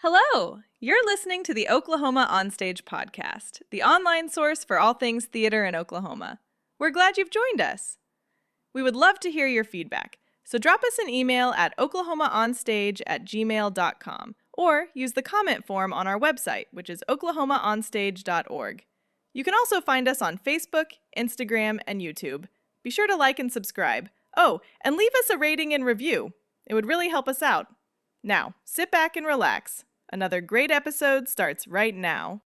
Hello! You're listening to the Oklahoma Onstage podcast, the online source for all things theater in Oklahoma. We're glad you've joined us. We would love to hear your feedback, so drop us an email at oklahomaonstage@gmail.com or use the comment form on our website, which is oklahomaonstage.org. You can also find us on Facebook, Instagram, and YouTube. Be sure to like and subscribe. Oh, and leave us a rating and review. It would really help us out. Now, sit back and relax. Another great episode starts right now.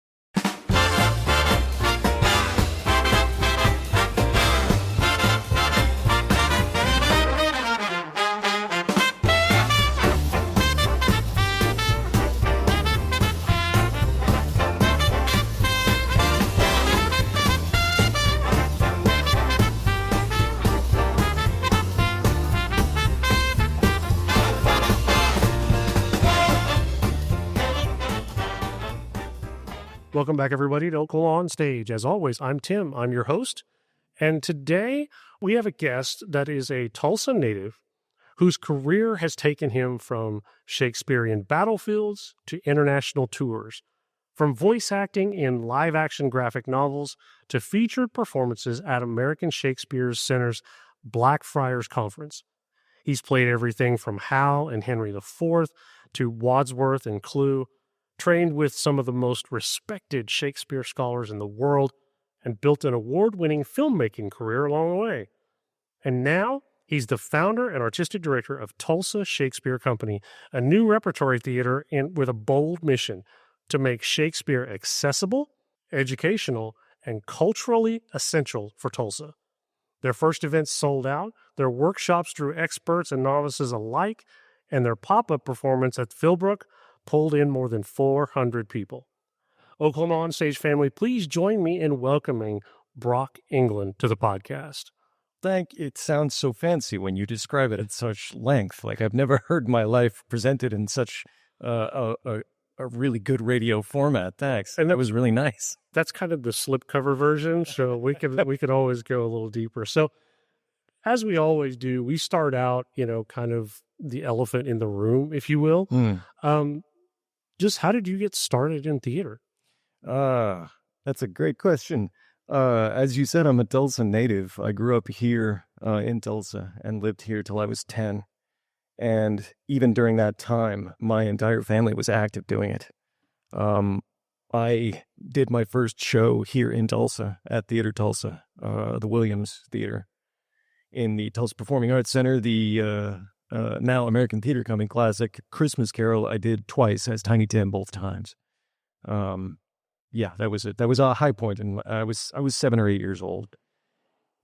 Welcome back, everybody, to Oklahoma On Stage. As always, I'm Tim. I'm your host. And today we have a guest that is a Tulsa native whose career has taken him from Shakespearean battlefields to international tours, from voice acting in live-action graphic novels to featured performances at American Shakespeare Center's Blackfriars Conference. He's played everything from Hal and Henry IV to Wadsworth and Clue, trained with some of the most respected Shakespeare scholars in the world, and built an award-winning filmmaking career along the way. And now, he's the founder and artistic director of Tulsa Shakespeare Company, a new repertory theater with a bold mission to make Shakespeare accessible, educational, and culturally essential for Tulsa. Their first events sold out, their workshops drew experts and novices alike, and their pop-up performance at Philbrook pulled in more than 400 people. Oklahoma Onstage family, please join me in welcoming Brock England to the podcast. It sounds so fancy when you describe it at such length. Like I've never heard my life presented in such a really good radio format. Thanks. And that was really nice. That's kind of the slipcover version, so we could always go a little deeper. So as we always do, we start out, kind of the elephant in the room, if you will. Just how did you get started in theater? That's a great question. As you said, I'm a Tulsa native. I grew up here in Tulsa and lived here till I was 10. And even during that time, my entire family was active doing it. I did my first show here in Tulsa at Theater Tulsa, the Williams Theater, in the Tulsa Performing Arts Center, the now American Theater Company classic Christmas Carol. I did twice as Tiny Tim both times. That was it. That was a high point, and I was 7 or 8 years old.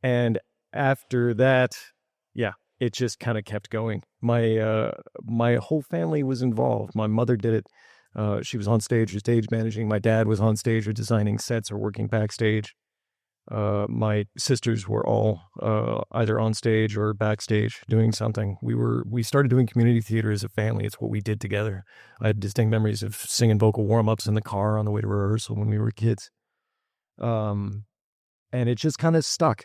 And after that, it just kind of kept going. My whole family was involved. My mother did it. She was on stage or stage managing. My dad was on stage or designing sets or working backstage. My sisters were all either on stage or backstage doing something. We started doing community theater as a family. It's what we did together. I had distinct memories of singing vocal warm-ups in the car on the way to rehearsal when we were kids. And it just kind of stuck.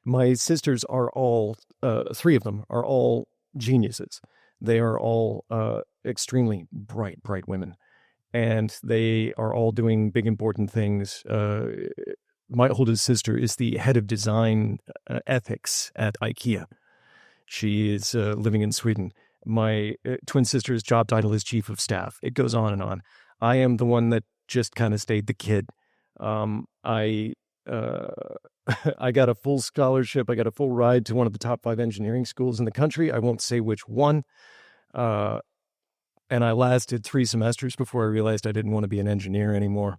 My sisters are all, 3 of them are all geniuses. They are all extremely bright women. And they are all doing big, important things. My oldest sister is the head of design ethics at IKEA. She is living in Sweden. My twin sister's job title is chief of staff. It goes on and on. I am the one that just kind of stayed the kid. I got a full scholarship. I got a full ride to one of the top 5 engineering schools in the country. I won't say which one. And I lasted 3 semesters before I realized I didn't want to be an engineer anymore.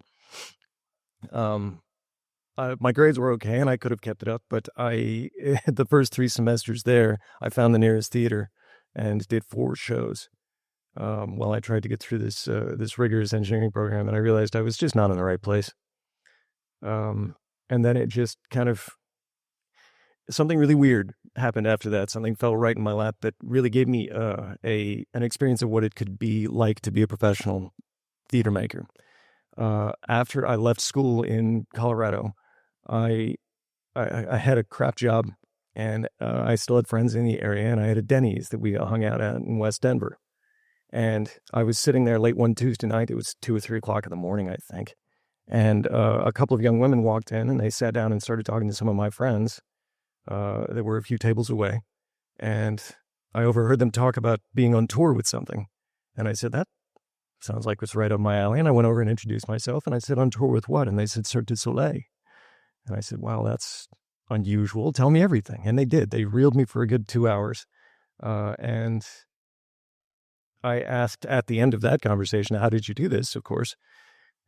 My grades were okay, and I could have kept it up, but the first 3 semesters there, I found the nearest theater and did 4 shows while I tried to get through this rigorous engineering program, and I realized I was just not in the right place. And then it just kind of, something really weird happened after that. Something fell right in my lap that really gave me an experience of what it could be like to be a professional theater maker. After I left school in Colorado, I had a crap job, and I still had friends in the area, and I had a Denny's that we hung out at in West Denver. And I was sitting there late one Tuesday night. It was 2 or 3 o'clock in the morning, I think. And a couple of young women walked in, and they sat down and started talking to some of my friends that were a few tables away. And I overheard them talk about being on tour with something. And I said, that sounds like it's right up my alley. And I went over and introduced myself. And I said, on tour with what? And they said, Cirque du Soleil. And I said, wow, that's unusual. Tell me everything. And they did. They reeled me for a good 2 hours. And I asked at the end of that conversation, how did you do this, of course?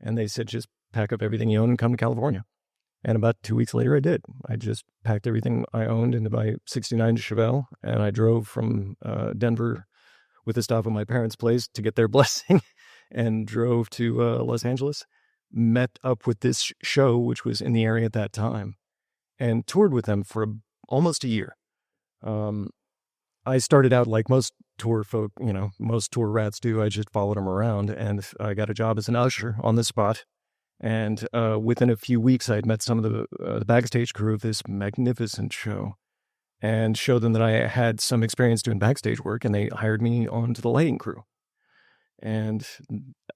And they said, just pack up everything you own and come to California. And about 2 weeks later, I did. I just packed everything I owned into my 69 Chevelle, and I drove from Denver with a stop at my parents' place to get their blessing, and drove to Los Angeles, met up with this show, which was in the area at that time, and toured with them for almost a year. I started out like most tour folk, most tour rats do. I just followed them around, and I got a job as an usher on the spot. And within a few weeks, I had met some of the backstage crew of this magnificent show and showed them that I had some experience doing backstage work, and they hired me onto the lighting crew. And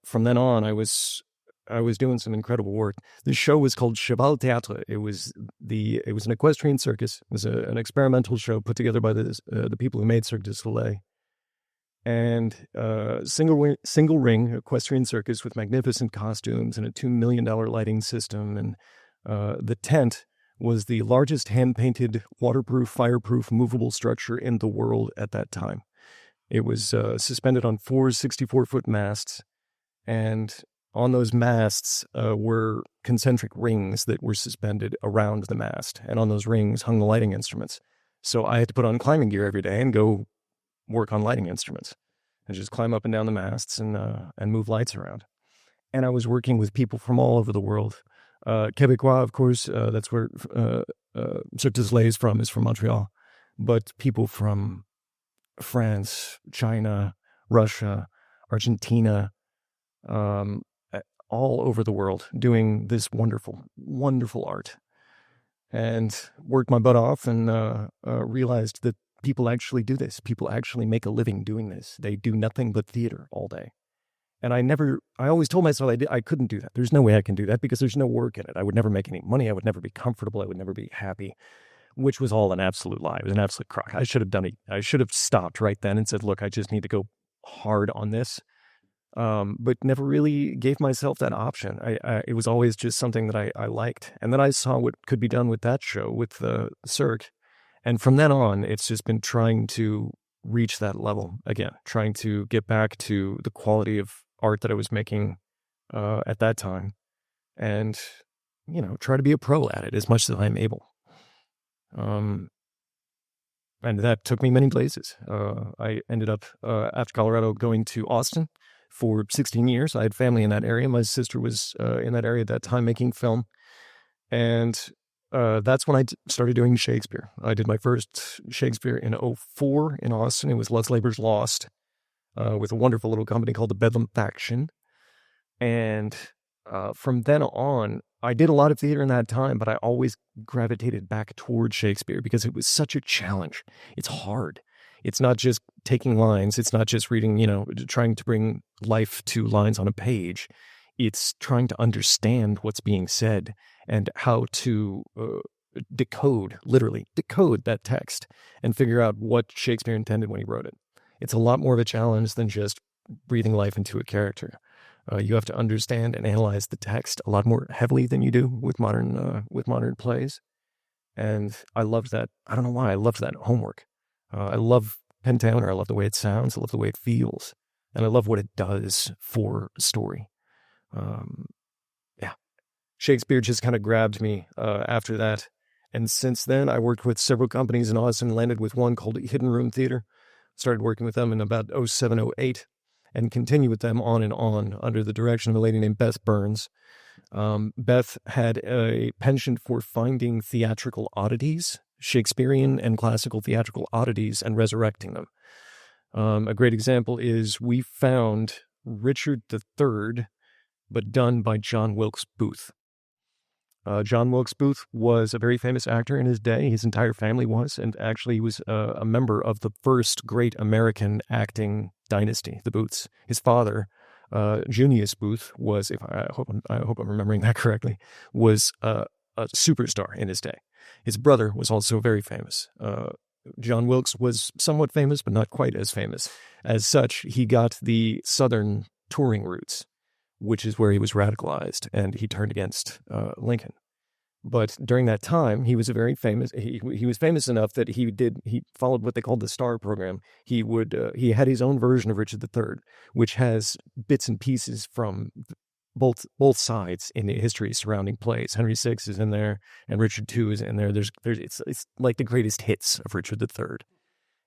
from then on, I was doing some incredible work. The show was called Cheval Théâtre. It was an equestrian circus. It was an experimental show put together by the people who made Cirque du Soleil. And single ring equestrian circus with magnificent costumes and a $2 million lighting system. And the tent was the largest hand-painted, waterproof, fireproof, movable structure in the world at that time. It was suspended on 4 64-foot masts, and on those masts were concentric rings that were suspended around the mast, and on those rings hung the lighting instruments. So I had to put on climbing gear every day and go work on lighting instruments and just climb up and down the masts and move lights around. And I was working with people from all over the world. Québécois, of course, that's where Cirque du Soleil is from Montreal. But people from France, China, Russia, Argentina, all over the world doing this wonderful, wonderful art. And worked my butt off and realized that people actually do this. People actually make a living doing this. They do nothing but theater all day. And I always told myself I couldn't do that. There's no way I can do that because there's no work in it. I would never make any money. I would never be comfortable. I would never be happy, which was all an absolute lie. It was an absolute crock. I should have done it. I should have stopped right then and said, look, I just need to go hard on this. But never really gave myself that option. It was always just something that I liked. And then I saw what could be done with that show, with the Cirque. And from then on, it's just been trying to reach that level again, trying to get back to the quality of art that I was making at that time, and try to be a pro at it as much as I'm able. And that took me many places. I ended up after Colorado going to Austin for 16 years. I had family in that area. My sister was in that area at that time making film, and that's when I started doing Shakespeare. I did my first Shakespeare in 2004 in Austin. It was Love's Labor's Lost, with a wonderful little company called the Bedlam Faction. And from then on, I did a lot of theater in that time, but I always gravitated back towards Shakespeare because it was such a challenge. It's hard. It's not just taking lines. It's not just reading, trying to bring life to lines on a page. It's trying to understand what's being said and how to literally decode that text and figure out what Shakespeare intended when he wrote it. It's a lot more of a challenge than just breathing life into a character. You have to understand and analyze the text a lot more heavily than you do with modern plays. And I loved that. I don't know why. I loved that homework. I love Pentowner. I love the way it sounds. I love the way it feels. And I love what it does for a story. Shakespeare just kind of grabbed me after that. And since then, I worked with several companies in Austin, landed with one called Hidden Room Theater. Started working with them in about 2007, 2008, and continued with them on and on under the direction of a lady named Beth Burns. Beth had a penchant for finding theatrical oddities, Shakespearean and classical theatrical oddities, and resurrecting them. A great example is we found Richard III, but done by John Wilkes Booth. John Wilkes Booth was a very famous actor in his day. His entire family was, and actually he was a member of the first great American acting dynasty, the Booths. His father, Junius Booth, was, if I hope I'm remembering that correctly, was a superstar in his day. His brother was also very famous. John Wilkes was somewhat famous, but not quite as famous. As such, he got the Southern touring routes, which is where he was radicalized, and he turned against Lincoln. But during that time, he was very famous. He was famous enough that he followed what they called the Star program. He had his own version of Richard III, which has bits and pieces from both sides in the history surrounding plays. Henry VI is in there, and Richard II is in there. It's like the greatest hits of Richard III.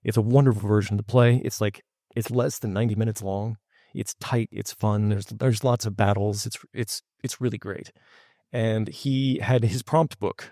It's a wonderful version of the play. It's less than 90 minutes long. It's tight. It's fun. There's lots of battles. It's really great. And he had his prompt book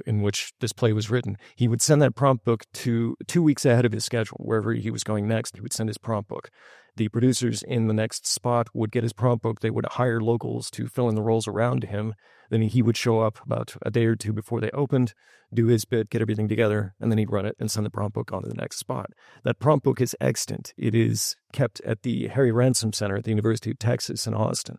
in which this play was written. He would send that prompt book to 2 weeks ahead of his schedule. Wherever he was going next, he would send his prompt book. The producers in the next spot would get his prompt book. They would hire locals to fill in the roles around him. Then he would show up about a day or two before they opened, do his bit, get everything together, and then he'd run it and send the prompt book on to the next spot. That prompt book is extant. It is kept at the Harry Ransom Center at the University of Texas in Austin.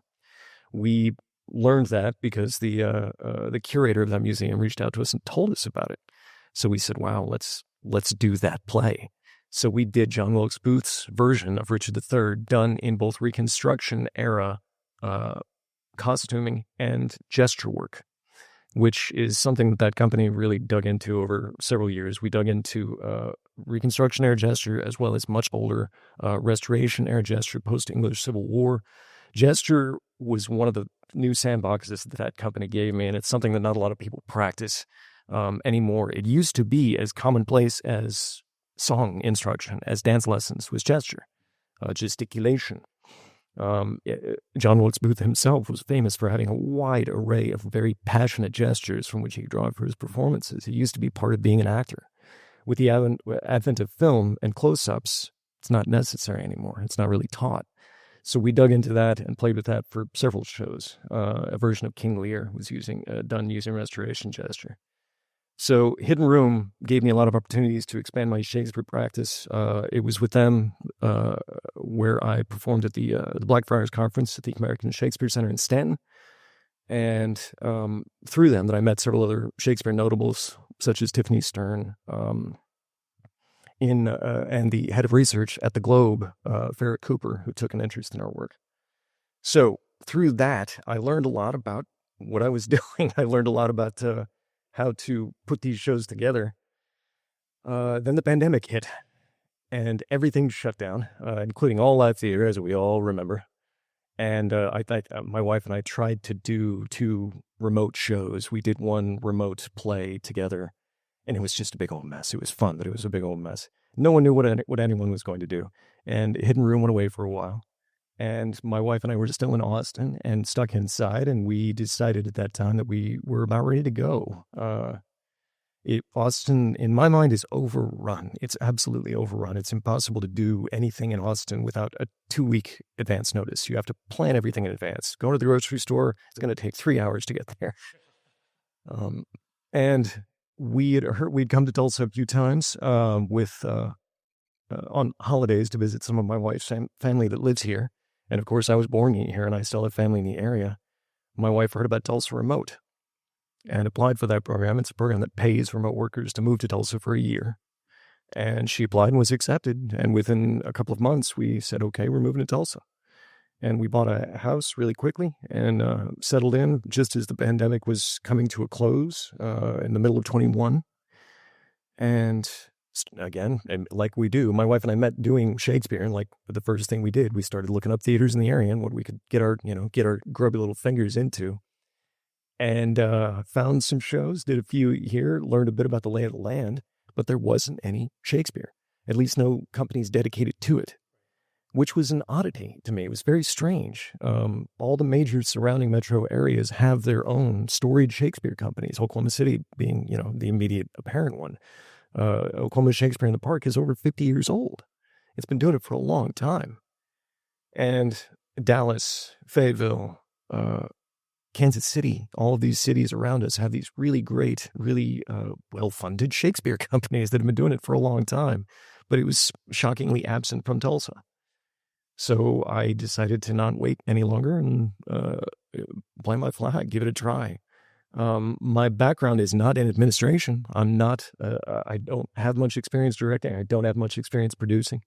We learned that because the curator of that museum reached out to us and told us about it. So we said, wow, let's do that play. So we did John Wilkes Booth's version of Richard III, done in both Reconstruction era costuming and gesture work, which is something that company really dug into over several years. We dug into Reconstruction era gesture as well as much older Restoration era gesture, post-English Civil War. Gesture was one of the new sandboxes that company gave me, and it's something that not a lot of people practice anymore. It used to be as commonplace as song instruction, as dance lessons, was gesture, gesticulation. John Wilkes Booth himself was famous for having a wide array of very passionate gestures from which he could draw for his performances. It used to be part of being an actor. With the advent of film and close-ups, it's not necessary anymore. It's not really taught. So we dug into that and played with that for several shows. A version of King Lear was done using restoration gesture. So Hidden Room gave me a lot of opportunities to expand my Shakespeare practice. It was with them where I performed at the Blackfriars Conference at the American Shakespeare Center in Stanton. And through them that I met several other Shakespeare notables, such as Tiffany Stern, and the head of research at the Globe, Farrah Cooper, who took an interest in our work. So through that, I learned a lot about what I was doing. I learned a lot about how to put these shows together. Then the pandemic hit, and everything shut down, including all live theater, as we all remember. And my wife and I tried to do 2 remote shows. We did one remote play together, and it was just a big old mess. It was fun, but it was a big old mess. No one knew what anyone was going to do. And Hidden Room went away for a while. And my wife and I were still in Austin and stuck inside, and we decided at that time that we were about ready to go. Austin, in my mind, is overrun. It's absolutely overrun. It's impossible to do anything in Austin without a 2-week advance notice. You have to plan everything in advance. Go to the grocery store, it's going to take 3 hours to get there. And we'd come to Tulsa a few times on holidays to visit some of my wife's family that lives here. And of course, I was born here and I still have family in the area. My wife heard about Tulsa Remote and applied for that program. It's a program that pays remote workers to move to Tulsa for a year. And she applied and was accepted. And within a couple of months, we said, okay, we're moving to Tulsa. And we bought a house really quickly and settled in just as the pandemic was coming to a close in the middle of 21. And again, like we do, my wife and I met doing Shakespeare, and like the first thing we did, we started looking up theaters in the area and what we could get our grubby little fingers into, and found some shows, did a few here, learned a bit about the lay of the land, but there wasn't any Shakespeare, at least no companies dedicated to it, which was an oddity to me. It was very strange. All the major surrounding metro areas have their own storied Shakespeare companies, Oklahoma City being, the immediate apparent one. Oklahoma Shakespeare in the Park is over 50 years old. It's been doing it for a long time. And Dallas, Fayetteville, Kansas City, all of these cities around us have these really great, really well-funded Shakespeare companies that have been doing it for a long time. But it was shockingly absent from Tulsa. So I decided to not wait any longer and plant my flag, give it a try. My background is not in administration. I don't have much experience directing. I don't have much experience producing.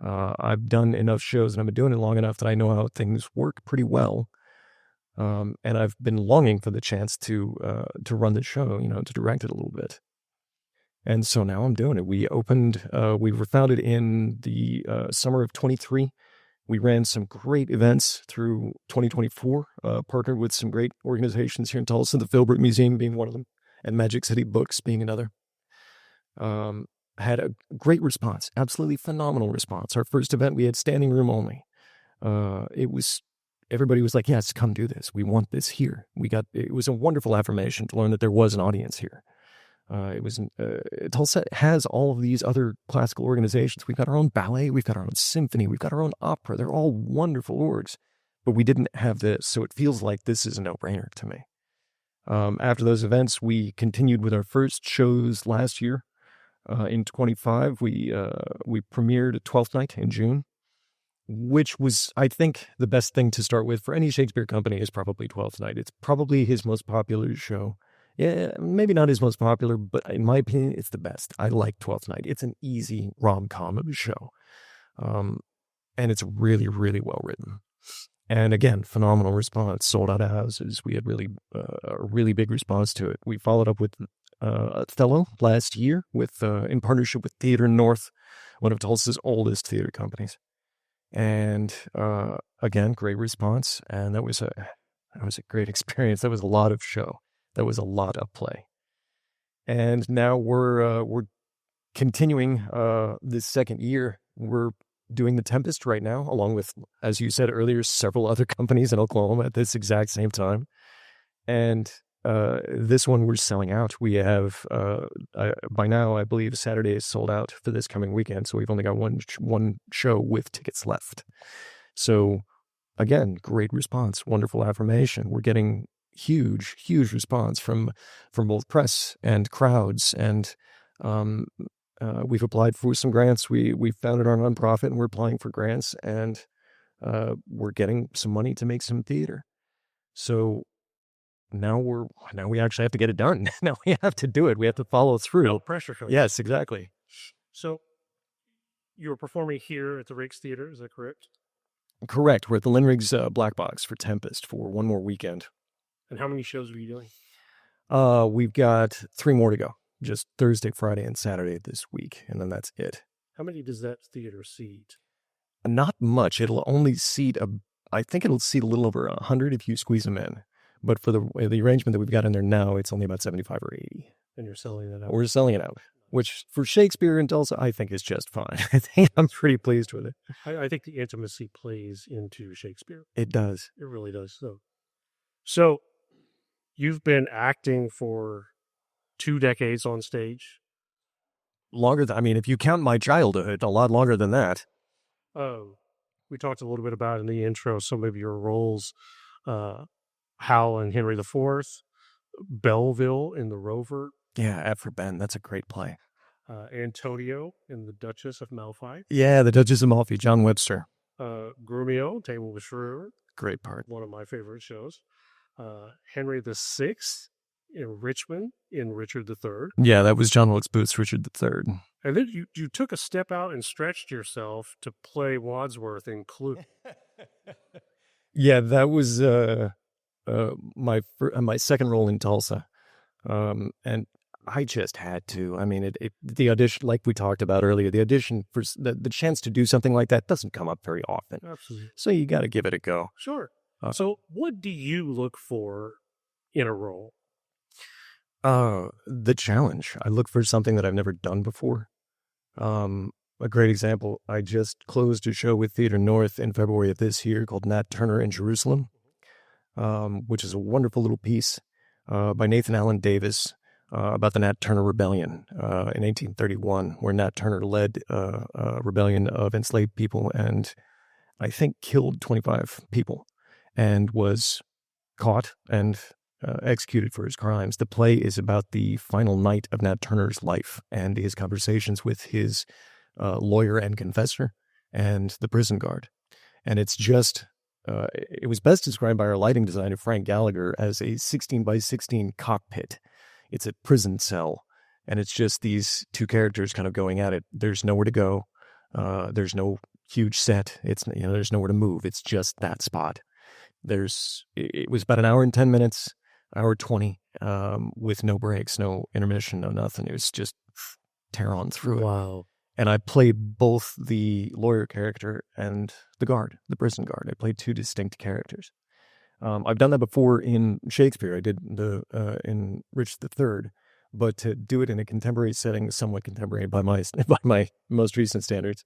I've done enough shows and I've been doing it long enough that I know how things work pretty well. And I've been longing for the chance to run the show, to direct it a little bit. And so now I'm doing it. We were founded in the summer of 23. We ran some great events through 2024, partnered with some great organizations here in Tulsa, the Filbert Museum being one of them, and Magic City Books being another. Had a great response, absolutely phenomenal response. Our first event, we had standing room only. Everybody was like, yes, come do this. We want this here. It was a wonderful affirmation to learn that there was an audience here. Tulsa has all of these other classical organizations. We've got our own ballet, we've got our own symphony, we've got our own opera. They're all wonderful orgs, but we didn't have this. So it feels like this is a no-brainer to me. After those events, we continued with our first shows last year. In 25, we premiered Twelfth Night in June, which was, I think, the best thing to start with for any Shakespeare company is probably Twelfth Night. It's probably his most popular show. Yeah, maybe not his most popular, but in my opinion, it's the best. I like Twelfth Night. It's an easy rom-com of a show. And it's really, really well written. And again, phenomenal response. Sold out of houses. We had a really big response to it. We followed up with Othello last year in partnership with Theater North, one of Tulsa's oldest theater companies. And again, great response. And that was a great experience. That was a lot of show. That was a lot of play. And now we're continuing this second year. We're doing The Tempest right now, along with, as you said earlier, several other companies in Oklahoma at this exact same time. And this one we're selling out. We have, by now, I believe Saturday is sold out for this coming weekend. So we've only got one show with tickets left. So again, great response, wonderful affirmation. We're getting huge response from both press and crowds, and we've applied for some grants. We founded our nonprofit and we're applying for grants, and we're getting some money to make some theater. So now we actually have to get it done. Now we have to do it. We have to follow through. No pressure. Yes, exactly. So you were performing here at the Riggs Theater, is that correct? Correct. We're at the Lynn Riggs Black Box for Tempest for one more weekend. And how many shows were you doing? We've got 3 more to go. Just Thursday, Friday, and Saturday this week, and then that's it. How many does that theater seat? Not much. It'll only seat I think it'll seat a little over 100 if you squeeze them in. But for the arrangement that we've got in there now, it's only about 75 or 80. And you're selling it out? We're selling it out, which for Shakespeare and Tulsa, I think is just fine. I think I'm pretty pleased with it. I think the intimacy plays into Shakespeare. It does. It really does. So you've been acting for 2 decades on stage? Longer than, if you count my childhood, a lot longer than that. Oh, we talked a little bit about in the intro some of your roles, Hal and Henry IV, Belleville in The Rover. Yeah, F for Ben. That's a great play. Antonio in The Duchess of Malfi. Yeah, The Duchess of Malfi, John Webster. Grumio, Table with Shrewer. Great part. One of my favorite shows. Henry VI in Richmond in Richard III. Yeah, that was John Wilkes Booth's Richard III. And then you took a step out and stretched yourself to play Wadsworth in Clue. Yeah, that was my second role in Tulsa. And I just had to. The audition, like we talked about earlier, the audition for the chance to do something like that doesn't come up very often. Absolutely. So you got to give it a go. Sure. So what do you look for in a role? The challenge. I look for something that I've never done before. A great example, I just closed a show with Theater North in February of this year called Nat Turner in Jerusalem, which is a wonderful little piece by Nathan Allen Davis about the Nat Turner Rebellion in 1831, where Nat Turner led a rebellion of enslaved people and I think killed 25 people and was caught and executed for his crimes. The play is about the final night of Nat Turner's life and his conversations with his lawyer and confessor and the prison guard. And it's just, it was best described by our lighting designer, Frank Gallagher, as a 16 by 16 cockpit. It's a prison cell. And it's just these two characters kind of going at it. There's nowhere to go. There's no huge set. There's nowhere to move. It's just that spot. It was about an hour and 10 minutes, hour 20, with no breaks, no intermission, no nothing. It was just tear on through it. Wow. And I played both the lawyer character and the prison guard. I played two distinct characters. I've done that before in Shakespeare. I did in Richard III, but to do it in a contemporary setting, somewhat contemporary by my most recent standards,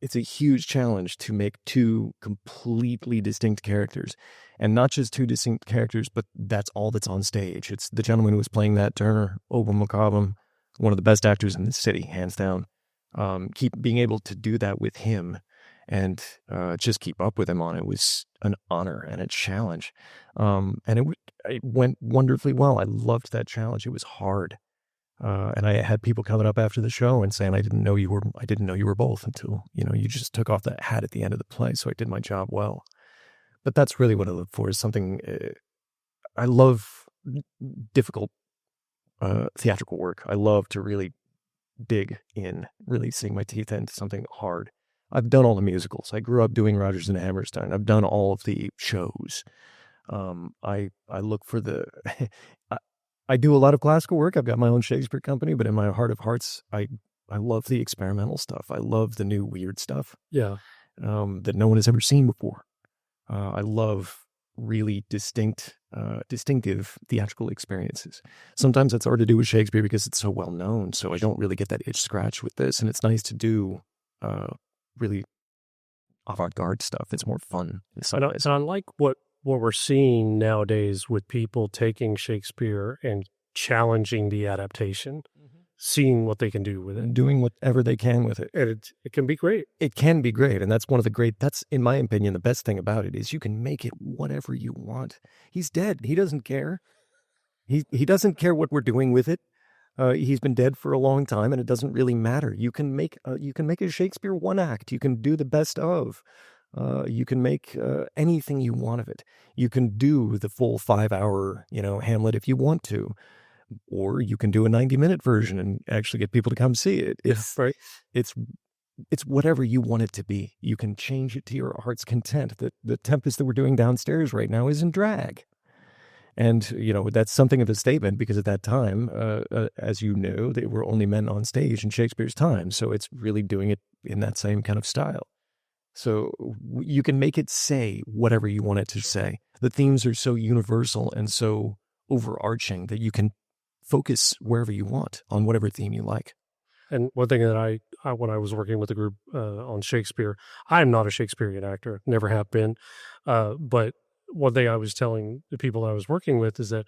it's a huge challenge to make two completely distinct characters, and not just two distinct characters, but that's all that's on stage. It's the gentleman who was playing that, Turner, Obum McCobbum, one of the best actors in the city, hands down. Keep being able to do that with him and just keep up with him on it was an honor and a challenge. And it went wonderfully well. I loved that challenge. It was hard. And I had people coming up after the show and saying, I didn't know you were both until, you just took off that hat at the end of the play. So I did my job well. But that's really what I look for, is something, I love difficult theatrical work. I love to really dig in, really sink my teeth into something hard. I've done all the musicals. I grew up doing Rodgers and Hammerstein. I've done all of the shows. I look for I do a lot of classical work. I've got my own Shakespeare company, but in my heart of hearts, I love the experimental stuff. I love the new weird stuff. Yeah. That no one has ever seen before. I love really distinctive theatrical experiences. Sometimes it's hard to do with Shakespeare because it's so well known, so I don't really get that itch scratched with this, and it's nice to do really avant-garde stuff. It's more fun. And I like what we're seeing nowadays with people taking Shakespeare and challenging the adaptation, seeing what they can do with it. And doing whatever they can with it. And it can be great. It can be great. And that's that's, in my opinion, the best thing about it is you can make it whatever you want. He's dead. He doesn't care. He doesn't care what we're doing with it. He's been dead for a long time, and it doesn't really matter. You can make a Shakespeare one act. You can do the best of. You can make anything you want of it. You can do the full 5-hour, Hamlet if you want to, or you can do a 90-minute version and actually get people to come see it. It's whatever you want it to be. You can change it to your heart's content. The Tempest that we're doing downstairs right now is in drag. And, that's something of a statement because at that time, as you know, they were only men on stage in Shakespeare's time. So it's really doing it in that same kind of style. So you can make it say whatever you want it to say. The themes are so universal and so overarching that you can focus wherever you want on whatever theme you like. And one thing that I when I was working with the group on Shakespeare, I'm not a Shakespearean actor, never have been. But one thing I was telling the people I was working with is that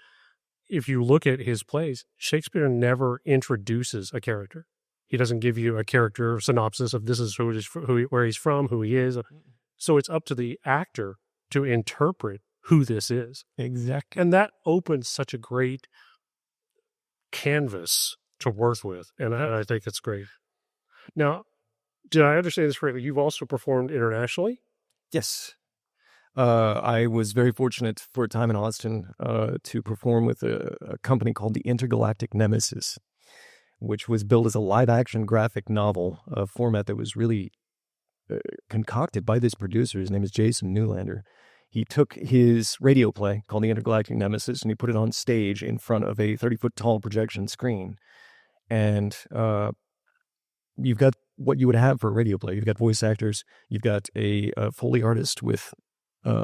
if you look at his plays, Shakespeare never introduces a character. He doesn't give you a character synopsis of this is where he's from, who he is. So it's up to the actor to interpret who this is. Exactly. And that opens such a great canvas to work with. And I think it's great. Now, did I understand this correctly? You've also performed internationally? Yes. I was very fortunate for a time in Austin to perform with a company called the Intergalactic Nemesis, which was built as a live-action graphic novel, a format that was really concocted by this producer. His name is Jason Newlander. He took his radio play called The Intergalactic Nemesis, and he put it on stage in front of a 30-foot-tall projection screen. And you've got what you would have for a radio play. You've got voice actors. You've got a Foley artist with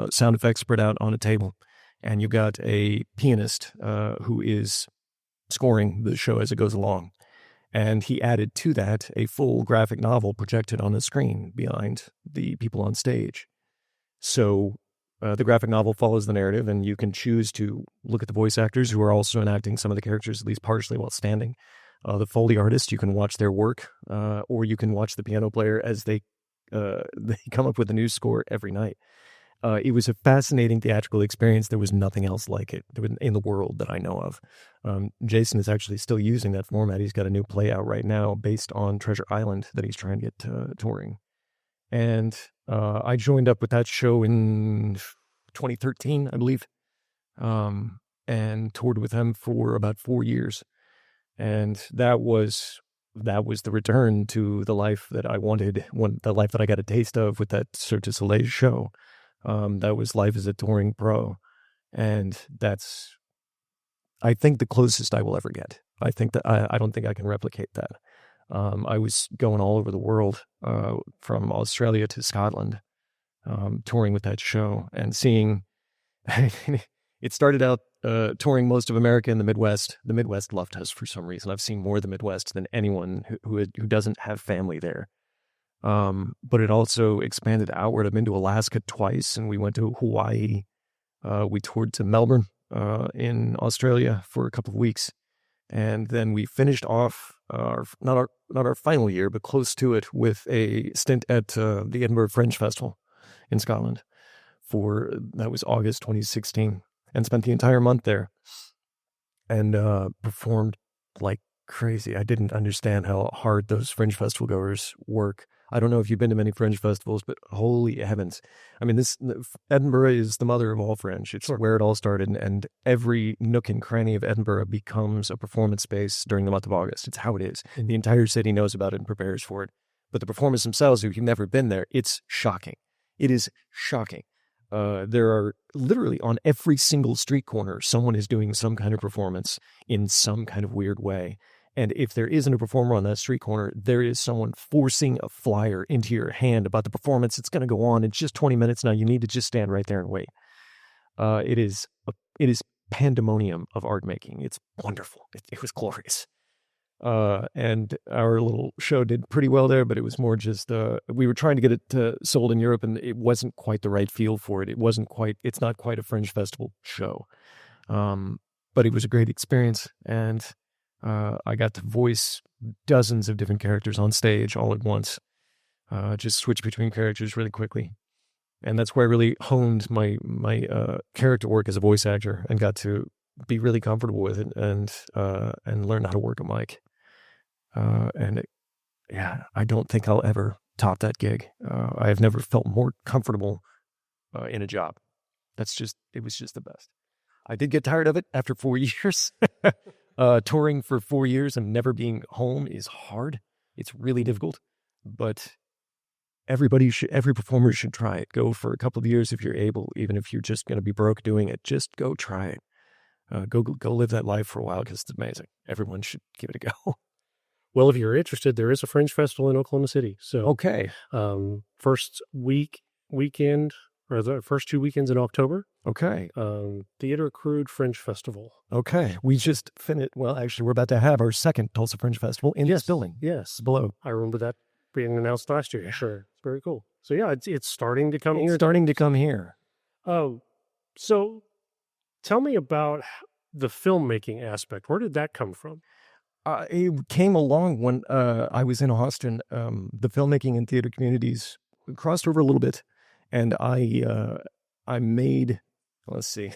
sound effects spread out on a table. And you've got a pianist who is scoring the show as it goes along. And he added to that a full graphic novel projected on the screen behind the people on stage. So the graphic novel follows the narrative, and you can choose to look at the voice actors who are also enacting some of the characters, at least partially while standing. The Foley artist, you can watch their work, or you can watch the piano player as they come up with a new score every night. It was a fascinating theatrical experience. There was nothing else like it in the world that I know of. Jason is actually still using that format. He's got a new play out right now based on Treasure Island that he's trying to get touring. And I joined up with that show in 2013, I believe, and toured with them for about 4 years. And that was the return to the life that I wanted, the life that I got a taste of with that Cirque du Soleil show. That was life as a touring pro. And that's, I think, the closest I will ever get. I think that I don't think I can replicate that. I was going all over the world, from Australia to Scotland, touring with that show and seeing. It started out touring most of America and the Midwest. The Midwest loved us for some reason. I've seen more of the Midwest than anyone who doesn't have family there. But it also expanded outward. I've been to Alaska twice, and we went to Hawaii. We toured to Melbourne in Australia for a couple of weeks. And then we finished off not our final year, but close to it, with a stint at the Edinburgh Fringe Festival in Scotland. That was August 2016, and spent the entire month there, and performed like crazy. I didn't understand how hard those Fringe Festival goers work. I don't know if you've been to many Fringe festivals, but holy heavens. I mean, Edinburgh is the mother of all Fringe. It's where it all started, and every nook and cranny of Edinburgh becomes a performance space during the month of August. It's how it is. And the entire city knows about it and prepares for it. But the performers themselves, if you've never been there, it's shocking. It is shocking. There are literally on every single street corner, someone is doing some kind of performance in some kind of weird way. And if there isn't a performer on that street corner, there is someone forcing a flyer into your hand about the performance. It's going to go on. It's just 20 minutes now. You need to just stand right there and wait. It is pandemonium of art making. It's wonderful. It was glorious. And our little show did pretty well there, but it was more just, we were trying to get it sold in Europe, and it wasn't quite the right feel for it. It's not quite a Fringe Festival show. But it was a great experience, and I got to voice dozens of different characters on stage all at once. Just switch between characters really quickly. And that's where I really honed my character work as a voice actor, and got to be really comfortable with it, and learn how to work a mic. I don't think I'll ever top that gig. I have never felt more comfortable in a job. It was just the best. I did get tired of it after 4 years. Touring for 4 years and never being home is hard. It's really difficult, but every performer should try it. Go for a couple of years if you're able, even if you're just going to be broke doing it. Just go try it. Go live that life for a while, because it's amazing. Everyone should give it a go. Well, if you're interested, there is a Fringe Festival in Oklahoma City. So okay, first weekend, or the first 2 weekends in October. Okay. Theater Crude Fringe Festival. Okay. We just finished. Well, actually, we're about to have our second Tulsa Fringe Festival in this building. Yes, below. I remember that being announced last year. Sure, it's very cool. So yeah, it's starting to come here. It's starting to come here. Oh, so tell me about the filmmaking aspect. Where did that come from? It came along when I was in Austin. The filmmaking and theater communities crossed over a little bit, and I made. Let's see.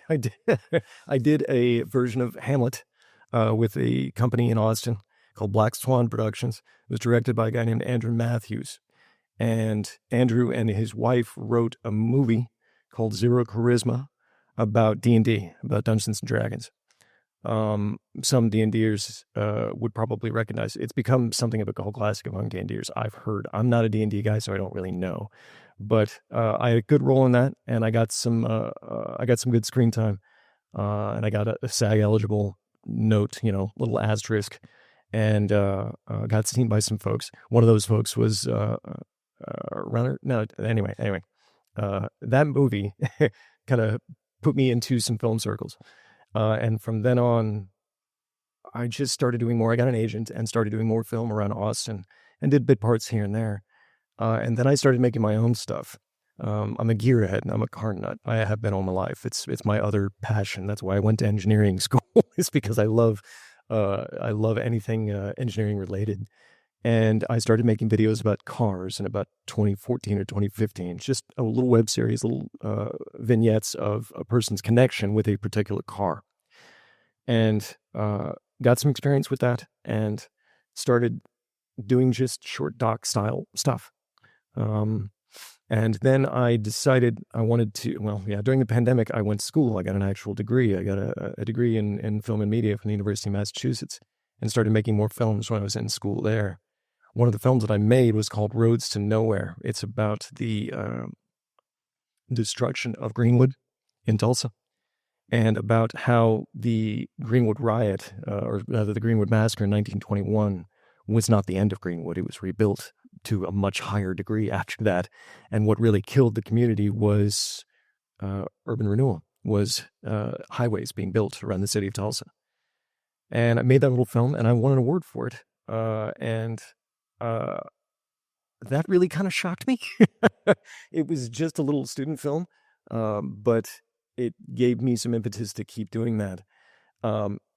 I did a version of Hamlet with a company in Austin called Black Swan Productions. It was directed by a guy named Andrew Matthews, and Andrew and his wife wrote a movie called Zero Charisma about D&D, about Dungeons and Dragons. Some D&Ders would probably recognize it. It's become something of a cult classic among D&Ders, I've heard. I'm not a D&D guy, so I don't really know. But I had a good role in that, and I got some good screen time, and I got a SAG eligible note, little asterisk, and got seen by some folks. One of those folks was runner. No, anyway, that movie kind of put me into some film circles, and from then on, I just started doing more. I got an agent and started doing more film around Austin, and did bit parts here and there. And then I started making my own stuff. I'm a gearhead and I'm a car nut. I have been all my life. It's my other passion. That's why I went to engineering school. It's because I love anything engineering related. And I started making videos about cars in about 2014 or 2015. Just a little web series, little vignettes of a person's connection with a particular car. And got some experience with that, and started doing just short doc style stuff. And then I decided I wanted to, during the pandemic, I went to school. I got an actual degree. I got a degree in film and media from the University of Massachusetts and started making more films when I was in school there. One of the films that I made was called Roads to Nowhere. It's about the destruction of Greenwood in Tulsa and about how the Greenwood riot, or rather the Greenwood Massacre in 1921, was not the end of Greenwood. It was rebuilt to a much higher degree after that. And what really killed the community was urban renewal, was highways being built around the city of Tulsa. And I made that little film, and I won an award for it. That really kind of shocked me. It was just a little student film, but it gave me some impetus to keep doing that.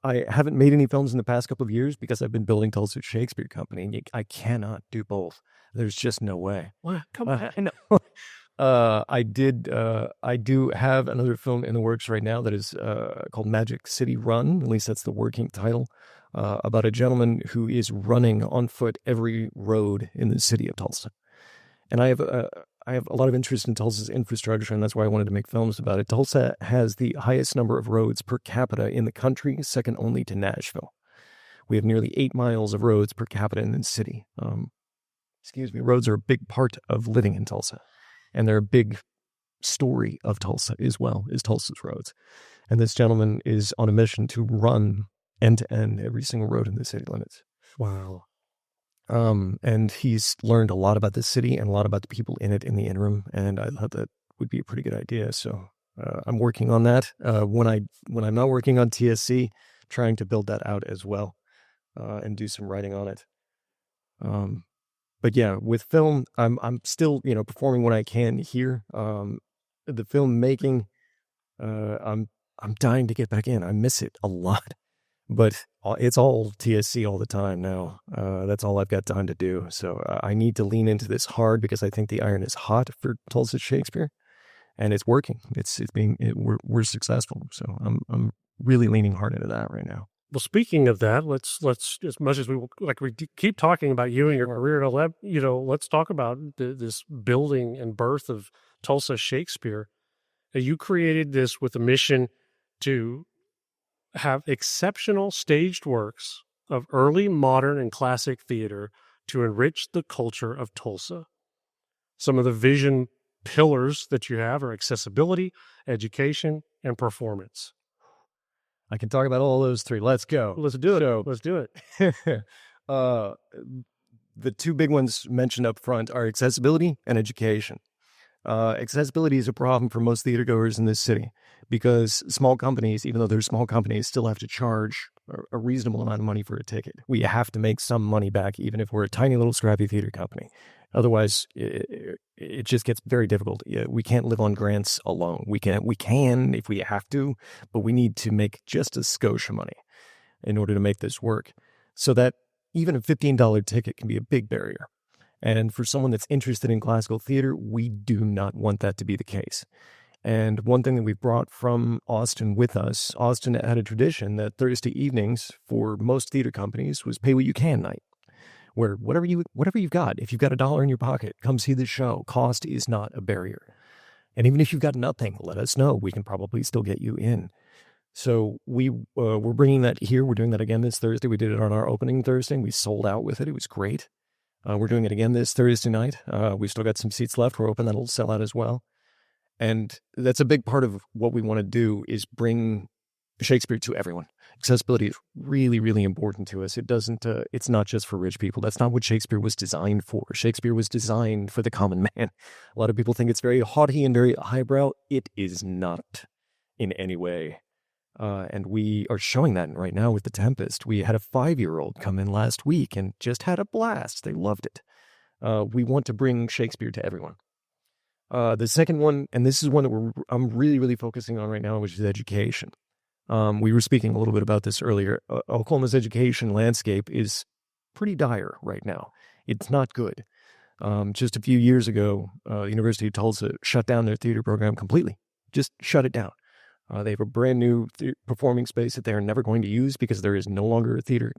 I haven't made any films in the past couple of years because I've been building Tulsa Shakespeare Company, and I cannot do both. There's just no way. What? Come on. I know. I do have another film in the works right now that is called Magic City Run. At least that's the working title. About a gentleman who is running on foot every road in the city of Tulsa. And I have a lot of interest in Tulsa's infrastructure, and that's why I wanted to make films about it. Tulsa has the highest number of roads per capita in the country, second only to Nashville. We have nearly 8 miles of roads per capita in the city. Roads are a big part of living in Tulsa. And they're a big story of Tulsa as well, is Tulsa's roads. And this gentleman is on a mission to run end-to-end every single road in the city limits. Wow. And he's learned a lot about the city and a lot about the people in it in the interim, and I thought that would be a pretty good idea. So I'm working on that. When I'm not working on TSC, trying to build that out as well, and do some writing on it. But yeah, with film, I'm still performing when I can here. The filmmaking, I'm dying to get back in. I miss it a lot. But it's all TSC all the time now. That's all I've got time to do. So I need to lean into this hard because I think the iron is hot for Tulsa Shakespeare, and it's working. We're successful. So I'm really leaning hard into that right now. Well, speaking of that, let's as much as we keep talking about you and your career, let's talk about this building and birth of Tulsa Shakespeare. You created this with a mission to have exceptional staged works of early modern and classic theater to enrich the culture of Tulsa. Some of the vision pillars that you have are accessibility, education, and performance. I can talk about all those three. Let's go. Let's do it. Let's do it. The two big ones mentioned up front are accessibility and education. Accessibility is a problem for most theatergoers in this city because small companies, even though they're small companies, still have to charge a reasonable amount of money for a ticket. We have to make some money back, even if we're a tiny little scrappy theater company. Otherwise, it just gets very difficult. We can't live on grants alone. We can if we have to, but we need to make just a skosh of money in order to make this work. So that even a $15 ticket can be a big barrier. And for someone that's interested in classical theater, we do not want that to be the case. And one thing that we brought from Austin with us, Austin had a tradition that Thursday evenings for most theater companies was pay what you can night, where whatever you've got, if you've got $1 in your pocket, come see the show. Cost is not a barrier. And even if you've got nothing, let us know. We can probably still get you in. So we're bringing that here. We're doing that again this Thursday. We did it on our opening Thursday. We sold out with it. It was great. We're doing it again this Thursday night. We've still got some seats left. We're hoping that'll sell out as well. And that's a big part of what we want to do is bring Shakespeare to everyone. Accessibility is really, really important to us. It's not just for rich people. That's not what Shakespeare was designed for. Shakespeare was designed for the common man. A lot of people think it's very haughty and very highbrow. It is not in any way. And we are showing that right now with The Tempest. We had a 5-year-old come in last week and just had a blast. They loved it. We want to bring Shakespeare to everyone. The second one, and this is one that I'm really, really focusing on right now, which is education. We were speaking a little bit about this earlier. Oklahoma's education landscape is pretty dire right now. It's not good. Just a few years ago, the University of Tulsa shut down their theater program completely. Just shut it down. They have a brand new performing space that they are never going to use because there is no longer a theater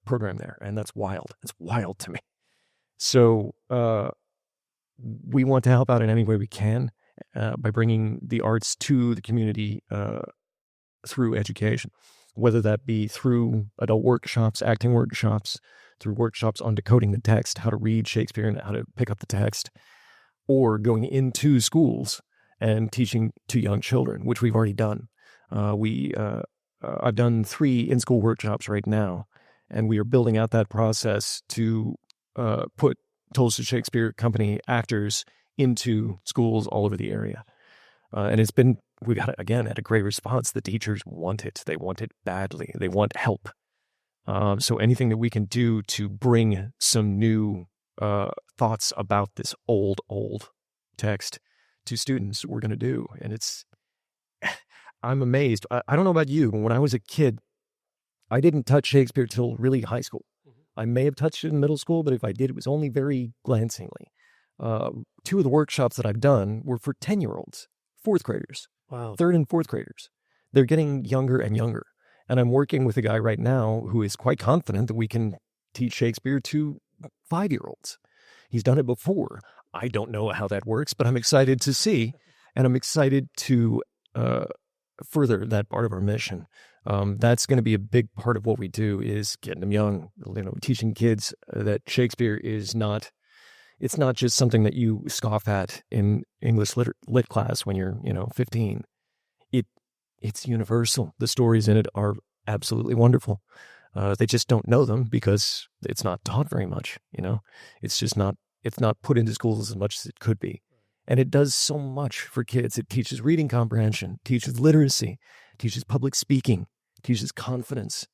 program there. And that's wild. That's wild to me. So we want to help out in any way we can by bringing the arts to the community through education, whether that be through adult workshops, acting workshops, through workshops on decoding the text, how to read Shakespeare and how to pick up the text, or going into schools and teaching to young children, which we've already done. I've done 3 in-school workshops right now, and we are building out that process to put Tulsa Shakespeare Company actors into schools all over the area. And we got, again, had a great response. The teachers want it. They want it badly. They want help. So anything that we can do to bring some new thoughts about this old text to students, we're going to do. And I'm amazed. I don't know about you, but when I was a kid, I didn't touch Shakespeare till really high school. I may have touched it in middle school, but if I did, it was only very glancingly. 2 of the workshops that I've done were for 10-year-olds, 4th graders, Wow. 3rd and 4th graders. They're getting younger and younger. And I'm working with a guy right now who is quite confident that we can teach Shakespeare to 5-year-olds. He's done it before. I don't know how that works, but I'm excited to see, and I'm excited to further that part of our mission. That's going to be a big part of what we do, is getting them young, teaching kids that Shakespeare is not, it's not just something that you scoff at in English lit class when you're, 15. It's universal. The stories in it are absolutely wonderful. They just don't know them because it's not taught very much, It's not put into schools as much as it could be. And it does so much for kids. It teaches reading comprehension, teaches literacy, teaches public speaking, teaches confidence.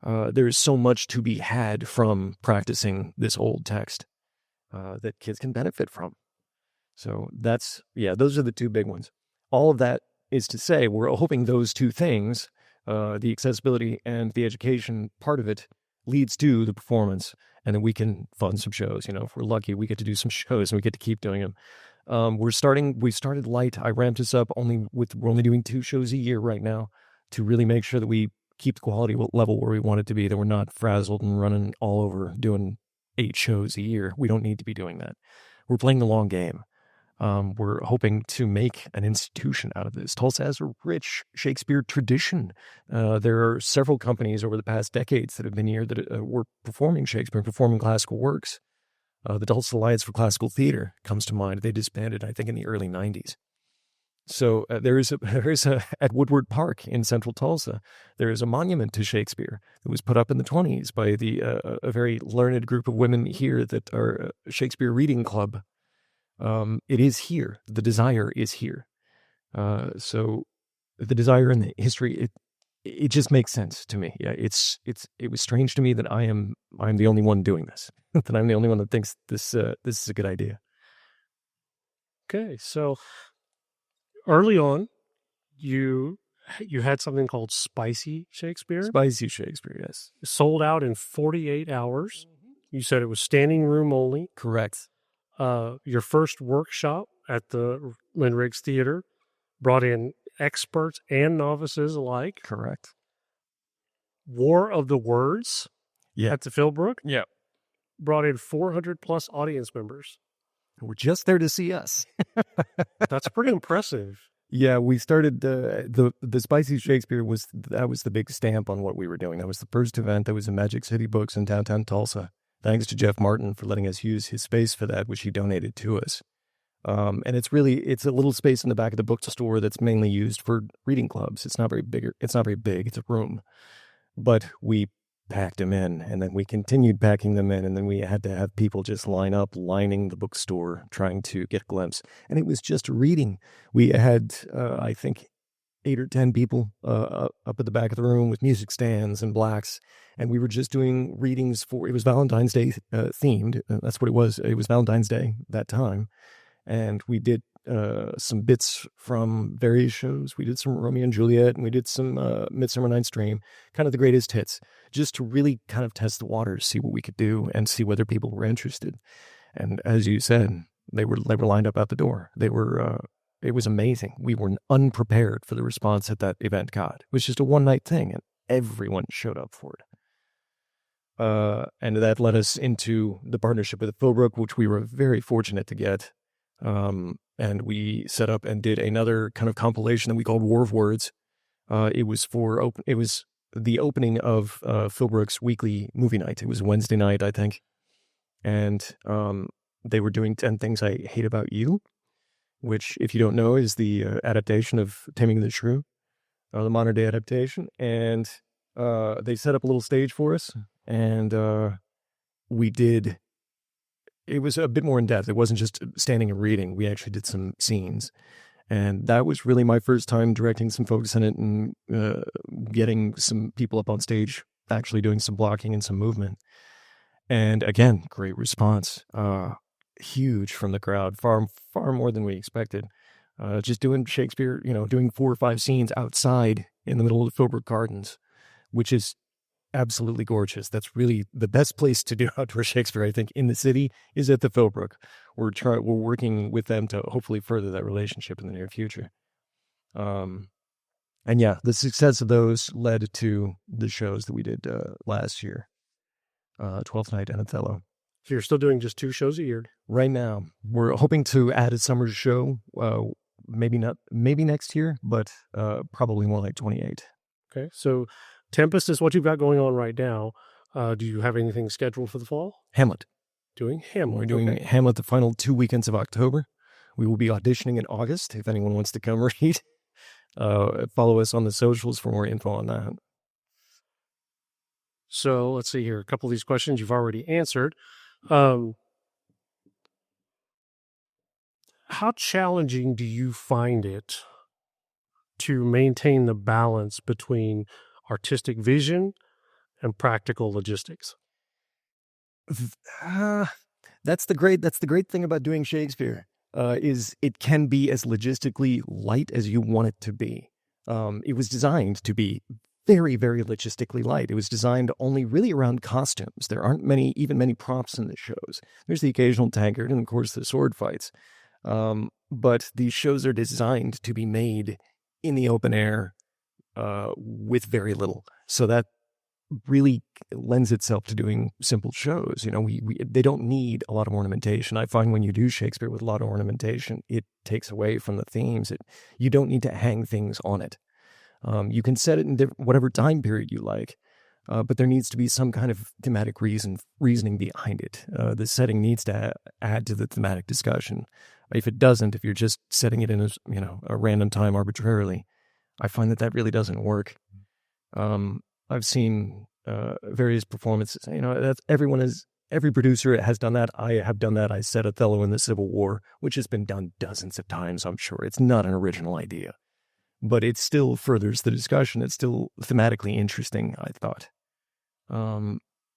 There is so much to be had from practicing this old text that kids can benefit from. So those are the 2 big ones. All of that is to say, we're hoping those 2 things, the accessibility and the education part of it, leads to the performance, and then we can fund some shows. If we're lucky, we get to do some shows and we get to keep doing them. We started light. I ramped us up we're only doing 2 shows a year right now to really make sure that we keep the quality level where we want it to be, that we're not frazzled and running all over doing 8 shows a year. We don't need to be doing that. We're playing the long game. We're hoping to make an institution out of this. Tulsa has a rich Shakespeare tradition. There are several companies over the past decades that have been here that were performing Shakespeare and performing classical works. The Tulsa Alliance for Classical Theater comes to mind. They disbanded, I think, in the early 90s. So there is at Woodward Park in central Tulsa, there is a monument to Shakespeare that was put up in the 20s by a very learned group of women here that are a Shakespeare Reading Club. It is here. The desire is here. So the desire and the history, it just makes sense to me. Yeah, it was strange to me that I'm the only one doing this. That I'm the only one that thinks this is a good idea. Okay, so early on, you had something called Spicy Shakespeare. Spicy Shakespeare, yes. Sold out in 48 hours. You said it was standing room only. Correct. Your first workshop at the Lynn Riggs Theater brought in experts and novices alike. Correct. War of the Words at the Philbrook. Yeah. Brought in 400 plus audience members. We're just there to see us. That's pretty impressive. Yeah, we started the Spicy Shakespeare was the big stamp on what we were doing. That was the first event. That was in Magic City Books in downtown Tulsa. Thanks to Jeff Martin for letting us use his space for that, which he donated to us. And it's a little space in the back of the bookstore that's mainly used for reading clubs. It's not very big. It's a room, but we packed them in, and then we continued packing them in, and then we had to have people just lining the bookstore, trying to get a glimpse. And it was just reading. We had, I think, 8 or 10 people up at the back of the room with music stands and blacks, and we were just doing readings it was Valentine's Day themed. That's what it was. It was Valentine's Day that time, and we did some bits from various shows. We did some Romeo and Juliet, and we did some Midsummer Night's Dream, kind of the greatest hits, just to really kind of test the waters, see what we could do, and see whether people were interested. And as you said, they were lined up out the door. They were. It was amazing. We were unprepared for the response that event got. It was just a one-night thing, and everyone showed up for it. And that led us into the partnership with Philbrook, which we were very fortunate to get. And we set up and did another kind of compilation that we called War of Words. It was the opening of Philbrook's weekly movie night. It was Wednesday night, I think. And they were doing 10 Things I Hate About You, which, if you don't know, is the adaptation of Taming the Shrew, the modern day adaptation. And they set up a little stage for us, and we did. It was a bit more in depth. It wasn't just standing and reading. We actually did some scenes. And that was really my first time directing some folks in it and getting some people up on stage, actually doing some blocking and some movement. And again, great response. Huge from the crowd, far more than we expected. Just doing Shakespeare, doing 4 or 5 scenes outside in the middle of the Philbrook Gardens, which is absolutely gorgeous. That's really the best place to do outdoor Shakespeare, I think, in the city is at the Philbrook. We're working with them to hopefully further that relationship in the near future. And yeah, the success of those led to the shows that we did last year, 12th Night and Othello. So you're still doing just 2 shows a year? Right now. We're hoping to add a summer show, maybe next year, but probably more like 28. Okay, so Tempest is what you've got going on right now. Do you have anything scheduled for the fall? Hamlet. Doing Hamlet. We're doing Hamlet the final 2 weekends of October. We will be auditioning in August if anyone wants to come read. Follow us on the socials for more info on that. So let's see here. A couple of these questions you've already answered. How challenging do you find it to maintain the balance between artistic vision and practical logistics? That's the great thing about doing Shakespeare, is it can be as logistically light as you want it to be. It was designed to be very, very logistically light. It was designed only really around costumes. There aren't many props in the shows. There's the occasional tankard and, of course, the sword fights. But these shows are designed to be made in the open air with very little. So that really lends itself to doing simple shows. They don't need a lot of ornamentation. I find when you do Shakespeare with a lot of ornamentation, it takes away from the themes. You don't need to hang things on it. You can set it in whatever time period you like, but there needs to be some kind of thematic reasoning behind it. The setting needs to add to the thematic discussion. If it doesn't, if you're just setting it in a random time arbitrarily, I find that really doesn't work. I've seen various performances. Every producer has done that. I have done that. I set Othello in the Civil War, which has been done dozens of times. I'm sure it's not an original idea, but it still furthers the discussion. It's still thematically interesting, I thought.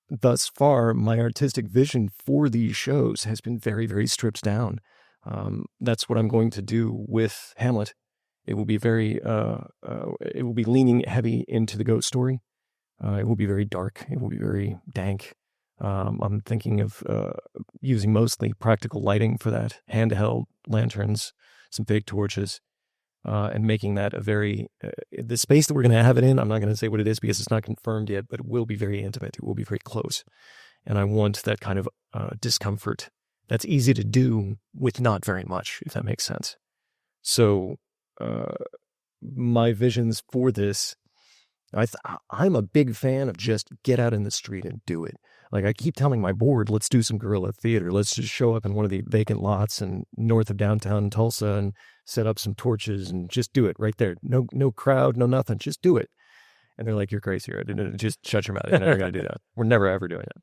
Thus far, my artistic vision for these shows has been very, very stripped down. That's what I'm going to do with Hamlet. It will be it will be leaning heavy into the ghost story. It will be very dark. It will be very dank. I'm thinking of using mostly practical lighting for that, handheld lanterns, some fake torches, and making that a very, the space that we're going to have it in, I'm not going to say what it is because it's not confirmed yet, but it will be very intimate. It will be very close. And I want that kind of discomfort that's easy to do with not very much, if that makes sense. So my visions for this, I'm a big fan of just get out in the street and do it. Like I keep telling my board, let's do some guerrilla theater. Let's just show up in one of the vacant lots and north of downtown Tulsa and set up some torches and just do it right there. No crowd, no nothing. Just do it. And they're like, you're crazy. Right? Just shut your mouth. You're never going to do that. We're never ever doing that.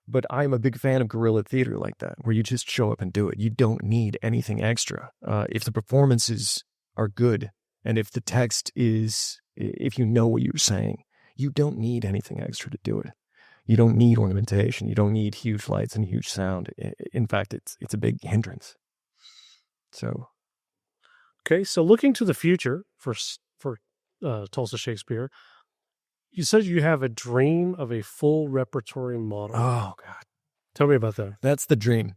But I'm a big fan of guerrilla theater like that, where you just show up and do it. You don't need anything extra. If the performances are good and if the text is, if you know what you're saying, you don't need anything extra to do it. You don't need ornamentation. You don't need huge lights and huge sound. In fact, it's a big hindrance. So, okay. So looking to the future for Tulsa Shakespeare, you said you have a dream of a full repertory model. Oh God, tell me about that. That's the dream.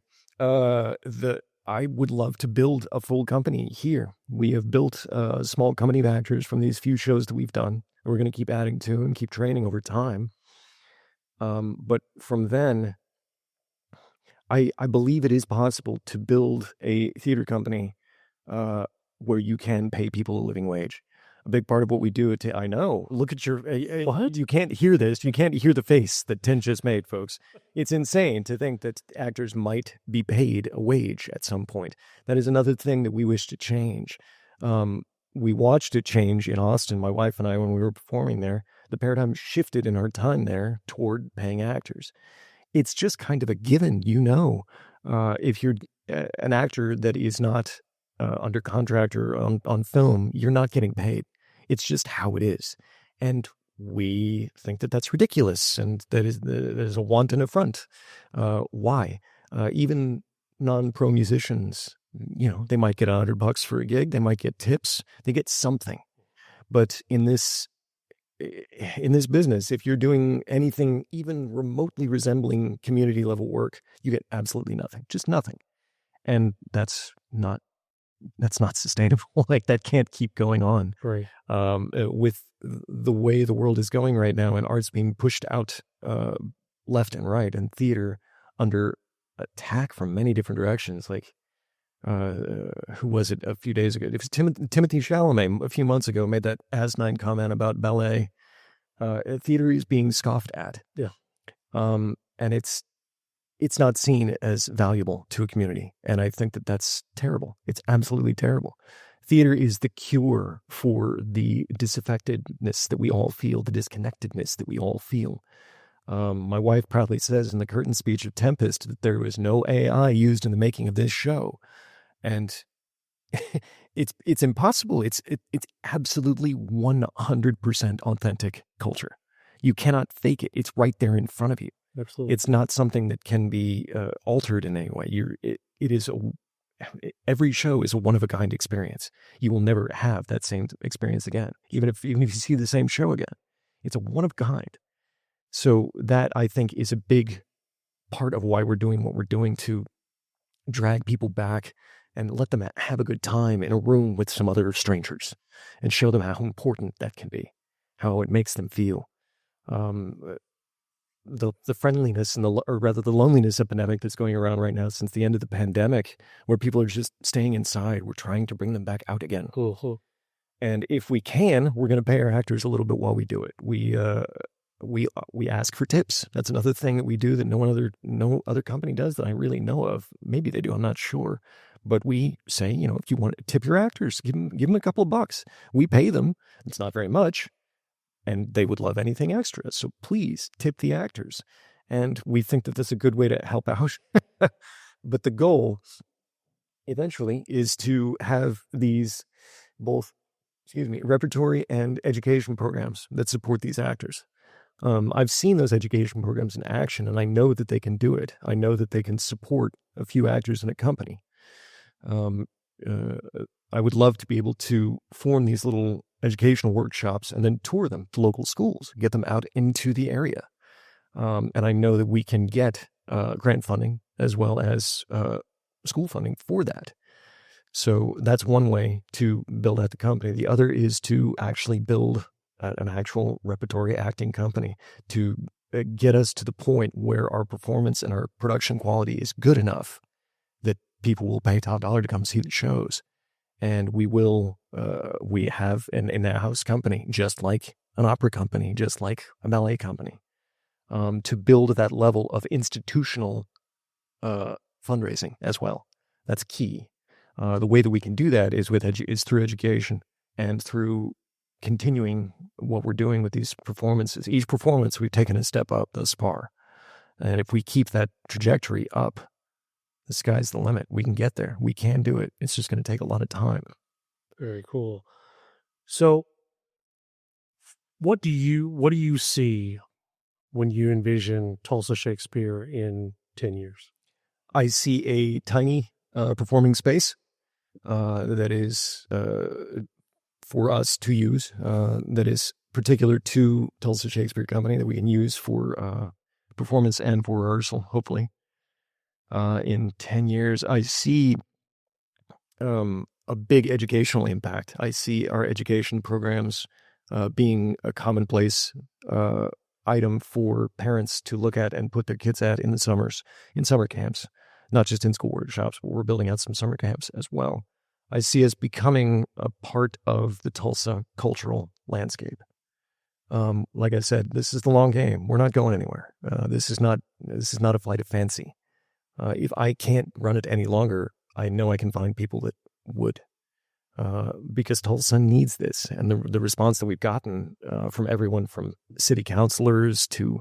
I would love to build a full company here. We have built a small company of actors from these few shows that we've done. We're going to keep adding to and keep training over time. But from then, I believe it is possible to build a theater company where you can pay people a living wage. A big part of what we do I know. Look at your... What? You can't hear this. You can't hear the face that Tim just made, folks. It's insane to think that actors might be paid a wage at some point. That is another thing that we wish to change. We watched it change in Austin, my wife and I, when we were performing there. The paradigm shifted in our time there toward paying actors. It's just kind of a given, if you're an actor that is not under contract or on film, you're not getting paid. It's just how it is. And we think that that's ridiculous and that is a wanton affront. Why? Even non-pro musicians, they might get $100 for a gig. They might get tips. They get something. But in this business, if you're doing anything even remotely resembling community level work, you get absolutely nothing, just nothing. And that's not sustainable. Like, that can't keep going on. Right. With the way the world is going right now and art's being pushed out left and right, and theater under attack from many different directions. Like, who was it a few days ago? It was Timothy Chalamet a few months ago made that asinine comment about ballet. Theater is being scoffed at. Yeah. And it's not seen as valuable to a community. And I think that that's terrible. It's absolutely terrible. Theater is the cure for the disaffectedness that we all feel, the disconnectedness that we all feel. My wife proudly says in the curtain speech of Tempest that there was no AI used in the making of this show. And it's impossible. It's absolutely 100% authentic culture. You cannot fake it. It's right there in front of you. Absolutely. It's not something that can be altered in any way. Every show is a one-of-a-kind experience. You will never have that same experience again, even if you see the same show again. It's a one-of-a-kind. So that, I think, is a big part of why we're doing what we're doing, to drag people back and let them have a good time in a room with some other strangers and show them how important that can be, how it makes them feel. The friendliness and the loneliness epidemic that's going around right now since the end of the pandemic, where people are just staying inside. We're trying to bring them back out again. Cool. And if we can, we're going to pay our actors a little bit while we do it. We ask for tips. That's another thing that we do that no other company does that I really know of. Maybe they do, I'm not sure. But we say, if you want to tip your actors, give them a couple of bucks. We pay them. It's not very much. And they would love anything extra. So please tip the actors. And we think that that's a good way to help out. But the goal eventually is to have these both, repertory and education programs that support these actors. I've seen those education programs in action, and I know that they can do it. I know that they can support a few actors in a company. I would love to be able to form these little educational workshops and then tour them to local schools, get them out into the area. And I know that we can get grant funding as well as school funding for that. So that's one way to build out the company. The other is to actually build an actual repertory acting company to get us to the point where our performance and our production quality is good enough that people will pay top dollar to come see the shows. And we have an in-house company, just like an opera company, just like a ballet company, to build that level of institutional fundraising as well. That's key. The way that we can do that is through education and through continuing what we're doing with these performances. Each performance, we've taken a step up thus far. And if we keep that trajectory up, the sky's the limit. We can get there. We can do it. It's just going to take a lot of time. Very cool. So what do you see when you envision Tulsa Shakespeare in 10 years? I see a tiny performing space that is for us to use, that is particular to Tulsa Shakespeare Company, that we can use for performance and for rehearsal, hopefully. In 10 years, I see a big educational impact. I see our education programs being a commonplace item for parents to look at and put their kids at in the summers, in summer camps, not just in school workshops, but we're building out some summer camps as well. I see us becoming a part of the Tulsa cultural landscape. Like I said, this is the long game. We're not going anywhere. This is not a flight of fancy. If I can't run it any longer, I know I can find people that would, because Tulsa needs this. And the response that we've gotten from everyone from city councilors to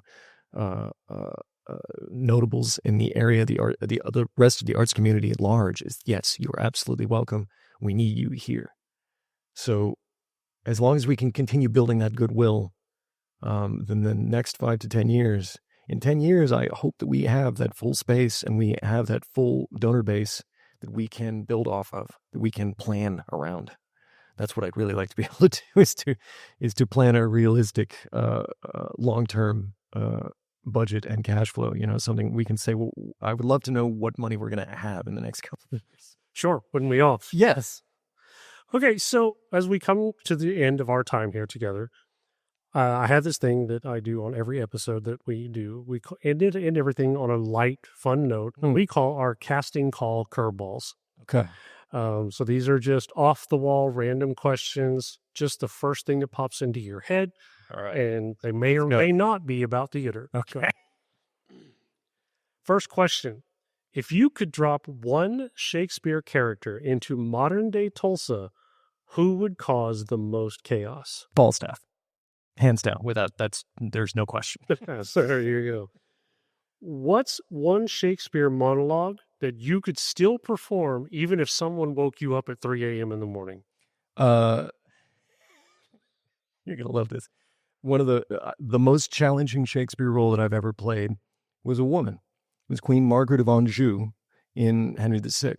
notables in the area, the rest of the arts community at large is, yes, you're absolutely welcome. We need you here. So as long as we can continue building that goodwill, then the next 5 to 10 years, in 10 years, I hope that we have that full space and we have that full donor base that we can build off of, that we can plan around. That's what I'd really like to be able to do, is to plan a realistic, long-term budget and cash flow. Something we can say, well, I would love to know what money we're going to have in the next couple of years. Sure, wouldn't we all? Yes. Okay, so as we come to the end of our time here together, I have this thing that I do on every episode that we do. We end everything on a light, fun note. We call our casting call curveballs. Okay. So these are just off-the-wall random questions, just the first thing that pops into your head. All right. And they may or may not be about theater. Okay. First question. If you could drop one Shakespeare character into modern-day Tulsa, who would cause the most chaos? Falstaff. Hands down. There's no question. So there you go. What's one Shakespeare monologue that you could still perform even if someone woke you up at 3 a.m. in the morning? You're going to love this. One of the most challenging Shakespeare role that I've ever played was a woman. It was Queen Margaret of Anjou in Henry VI.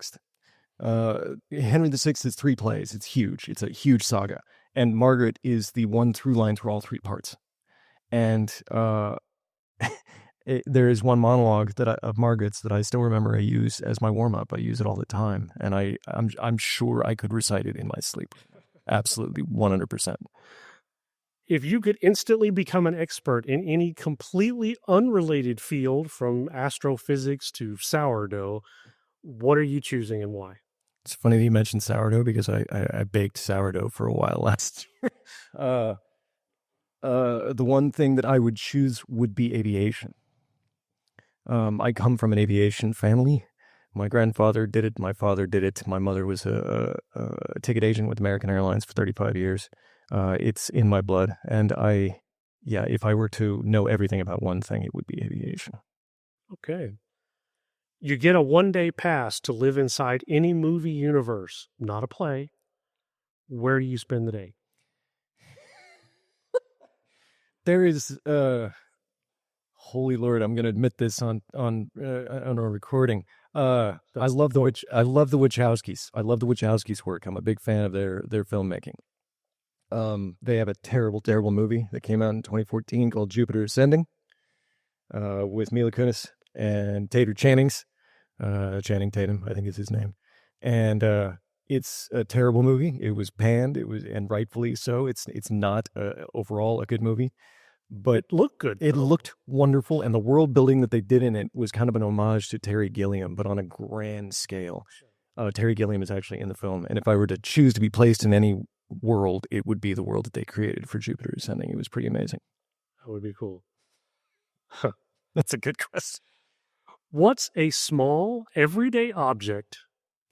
Henry VI is 3 plays. It's huge. It's a huge saga. And Margaret is the one through line through all 3 parts. And there is one monologue of Margaret's that I still remember I use as my warm-up. I use it all the time. And I'm sure I could recite it in my sleep. Absolutely, 100%. If you could instantly become an expert in any completely unrelated field, from astrophysics to sourdough, what are you choosing and why? It's funny that you mentioned sourdough because I baked sourdough for a while last year. The one thing that I would choose would be aviation. I come from an aviation family. My grandfather did it. My father did it. My mother was a ticket agent with American Airlines for 35 years. It's in my blood. And if I were to know everything about one thing, it would be aviation. Okay. You get a 1-day pass to live inside any movie universe, not a play. Where do you spend the day? There is, holy Lord, I'm going to admit this on a recording. I love the Wachowskis. I love the Wachowskis' work. I'm a big fan of their filmmaking. They have a terrible, terrible movie that came out in 2014 called Jupiter Ascending, with Mila Kunis and Channing Tatum, I think is his name. And it's a terrible movie. It was panned. And rightfully so. It's not overall a good movie, but it looked wonderful. And the world building that they did in it was kind of an homage to Terry Gilliam, but on a grand scale. Terry Gilliam is actually in the film. And if I were to choose to be placed in any world, it would be the world that they created for Jupiter Ascending. It was pretty amazing. That would be cool. Huh. That's a good question. What's a small, everyday object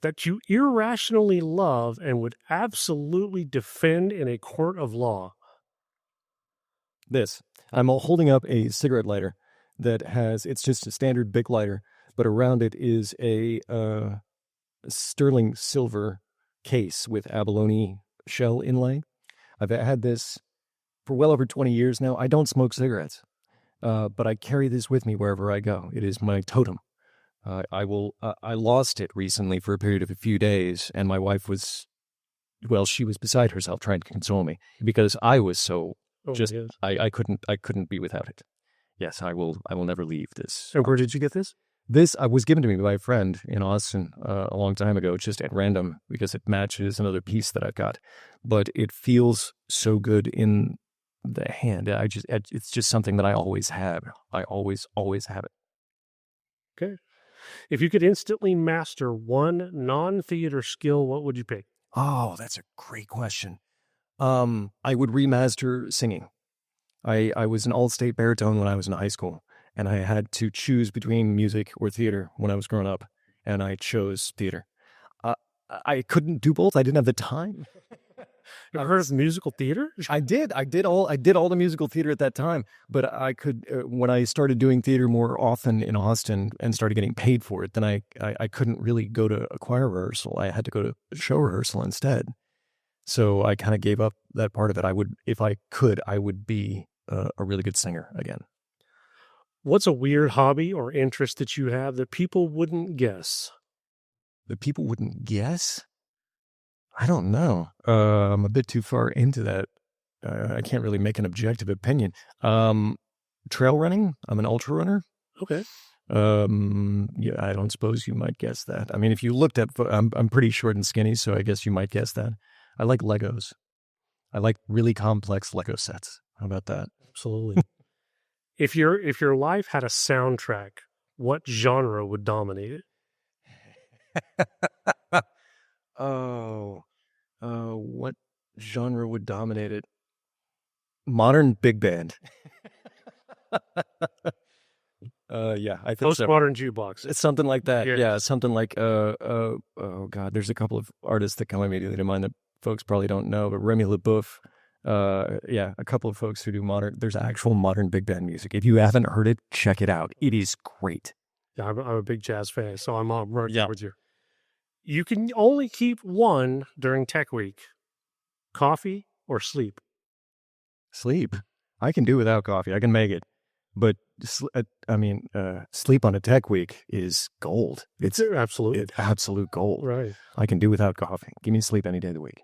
that you irrationally love and would absolutely defend in a court of law? This. I'm holding up a cigarette lighter it's just a standard Bic lighter, but around it is a sterling silver case with abalone shell inlay. I've had this for well over 20 years now. I don't smoke cigarettes. But I carry this with me wherever I go. It is my totem. I lost it recently for a period of a few days, and my wife she was beside herself trying to console me because I was so I couldn't be without it. Yes, I will never leave this. And where did you get this? This was given to me by a friend in Austin a long time ago, just at random, because it matches another piece that I've got. But it feels so good in the hand. It's just something that I always have. I always have it. Okay. If you could instantly master one non-theater skill, what would you pick? Oh, that's a great question. I would remaster singing. I was an all-state baritone when I was in high school, and I had to choose between music or theater when I was growing up, and I chose theater. I couldn't do both. I didn't have the time. I've heard of musical theater. I did all the musical theater at that time, but I could when I started doing theater more often in Austin and started getting paid for it, then I couldn't really go to a choir rehearsal. I had to go to show rehearsal instead. So I kind of gave up that part of it. If I could, I would be a really good singer again. What's a weird hobby or interest that you have that people wouldn't guess? That people wouldn't guess? I don't know. I'm a bit too far into that. I can't really make an objective opinion. Trail running. I'm an ultra runner. Okay. Yeah, I don't suppose you might guess that. I mean, if you looked at, I'm pretty short and skinny, so I guess you might guess that. I like Legos. I like really complex Lego sets. How about that? Absolutely. If your life had a soundtrack, what genre would dominate it? What genre would dominate it? Modern big band. Yeah, I think so. Postmodern jukebox. It's something like that. Yeah. Yeah, something like oh God, there's a couple of artists that come immediately to mind that folks probably don't know, but Remy LeBouf. Yeah, a couple of folks who do there's actual modern big band music. If you haven't heard it, check it out. It is great. Yeah, I'm a big jazz fan, so I'm right Yeah. with you. You can only keep one during Tech Week: coffee or sleep. Sleep. I can do without coffee. I can make it. But sleep on a tech week is gold. It's absolute gold. Right. I can do without coffee. Give me sleep any day of the week.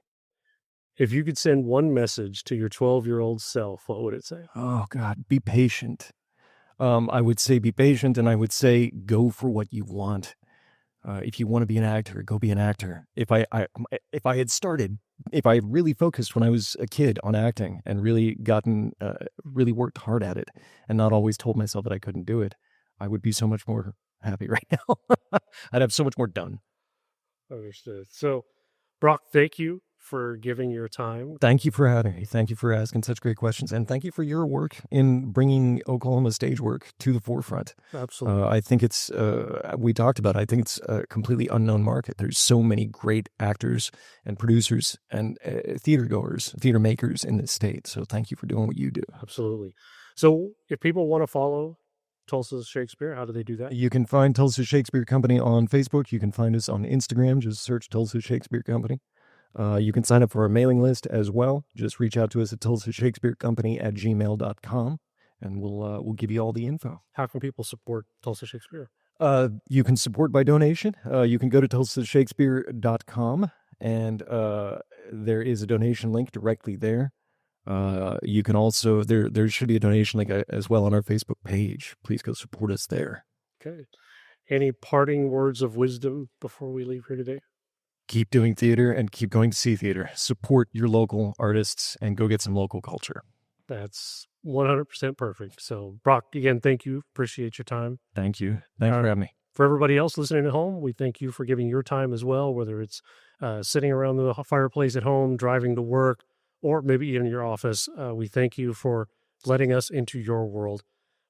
If you could send one message to your 12-year-old self, what would it say? Oh God, be patient. I would say be patient, and I would say go for what you want. If you want to be an actor, go be an actor. If I had really focused when I was a kid on acting and really really worked hard at it and not always told myself that I couldn't do it, I would be so much more happy right now. I'd have so much more done. Understood. So, Brock, thank you for giving your time. Thank you for having me. Thank you for asking such great questions. And thank you for your work in bringing Oklahoma stage work to the forefront. Absolutely. I think it's, we talked about it, I think it's a completely unknown market. There's so many great actors and producers and theater makers in this state. So thank you for doing what you do. Absolutely. So if people want to follow Tulsa Shakespeare, how do they do that? You can find Tulsa Shakespeare Company on Facebook. You can find us on Instagram. Just search Tulsa Shakespeare Company. You can sign up for our mailing list as well. Just reach out to us at tulsashakespearecompany@gmail.com, and we'll give you all the info. How can people support Tulsa Shakespeare? You can support by donation. You can go to tulsashakespeare.com, and there is a donation link directly there. You can also, there should be a donation link as well on our Facebook page. Please go support us there. Okay. Any parting words of wisdom before we leave here today? Keep doing theater and keep going to see theater. Support your local artists and go get some local culture. That's 100% perfect. So, Brock, again, thank you. Appreciate your time. Thank you. Thanks for having me. For everybody else listening at home, we thank you for giving your time as well, whether it's sitting around the fireplace at home, driving to work, or maybe in your office. We thank you for letting us into your world.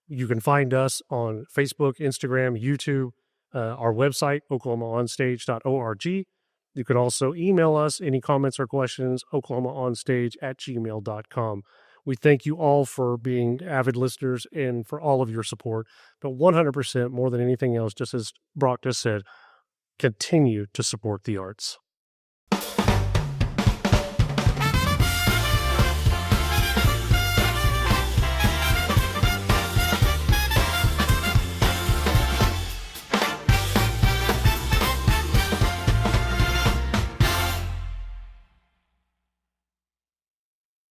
You can find us on Facebook, Instagram, YouTube, our website, oklahomaonstage.org. You could also email us any comments or questions, oklahomaonstage@gmail.com. We thank you all for being avid listeners and for all of your support. But 100% more than anything else, just as Brock just said, continue to support the arts.